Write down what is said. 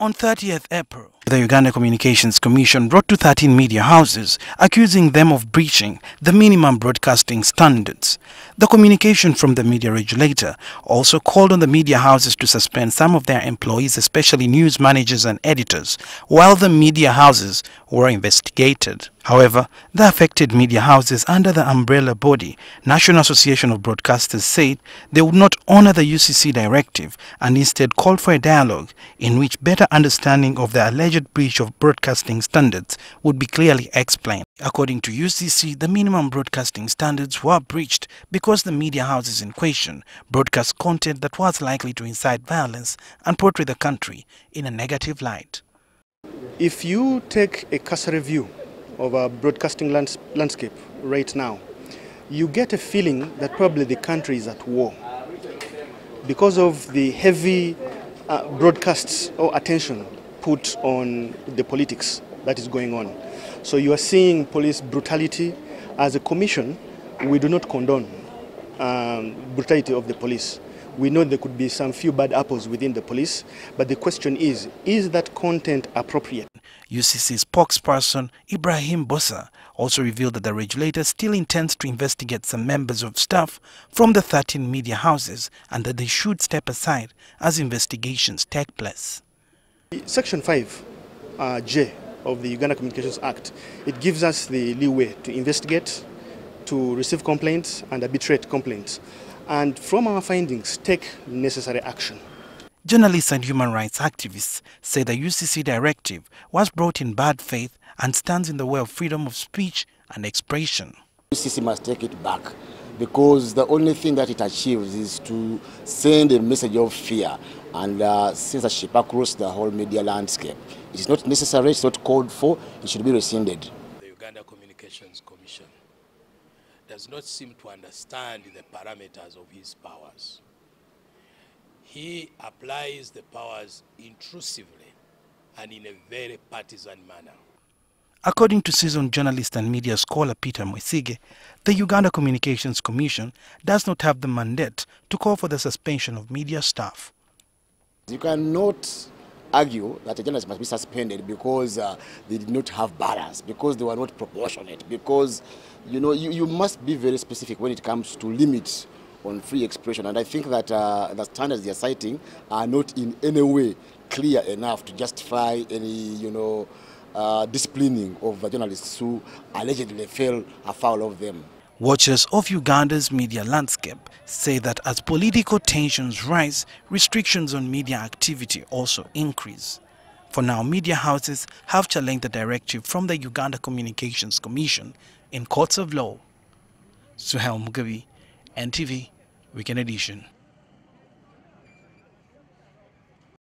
On 30th April, the Uganda Communications Commission wrote to 13 media houses, accusing them of breaching the minimum broadcasting standards. The communication from the media regulator also called on the media houses to suspend some of their employees, especially news managers and editors, while the media houses were investigated. However, the affected media houses under the umbrella body, National Association of Broadcasters, said they would not honor the UCC directive and instead called for a dialogue in which better understanding of the alleged breach of broadcasting standards would be clearly explained. According to UCC, the minimum broadcasting standards were breached because the media houses in question broadcast content that was likely to incite violence and portray the country in a negative light. If you take a cursory view of our broadcasting landscape right now, you get a feeling that probably the country is at war because of the heavy broadcasts or attention put on the politics that is going on. So you are seeing police brutality. As a commission, we do not condone brutality of the police. We know there could be some few bad apples within the police, but the question is that content appropriate? UCC spokesperson Ibrahim Bossa also revealed that the regulator still intends to investigate some members of staff from the 13 media houses and that they should step aside as investigations take place. Section 5J of the Uganda Communications Act, it gives us the leeway to investigate, to receive complaints and arbitrate complaints, and from our findings take necessary action. Journalists and human rights activists say the UCC directive was brought in bad faith and stands in the way of freedom of speech and expression. UCC must take it back because the only thing that it achieves is to send a message of fear and censorship across the whole media landscape. It is not necessary, it's not called for, it should be rescinded. The Uganda Communications Commission does not seem to understand the parameters of his powers. He applies the powers intrusively and in a very partisan manner. According to seasoned journalist and media scholar Peter Mwesige, the Uganda Communications Commission does not have the mandate to call for the suspension of media staff. You cannot argue that a journalist must be suspended because they did not have balance, because they were not proportionate, because you must be very specific when it comes to limits on free expression, and I think that the standards they are citing are not in any way clear enough to justify any disciplining of journalists who allegedly fell afoul of them. Watchers of Uganda's media landscape say that as political tensions rise, restrictions on media activity also increase. For now, media houses have challenged the directive from the Uganda Communications Commission in courts of law. Suhail Mugabi, NTV, Weekend Edition.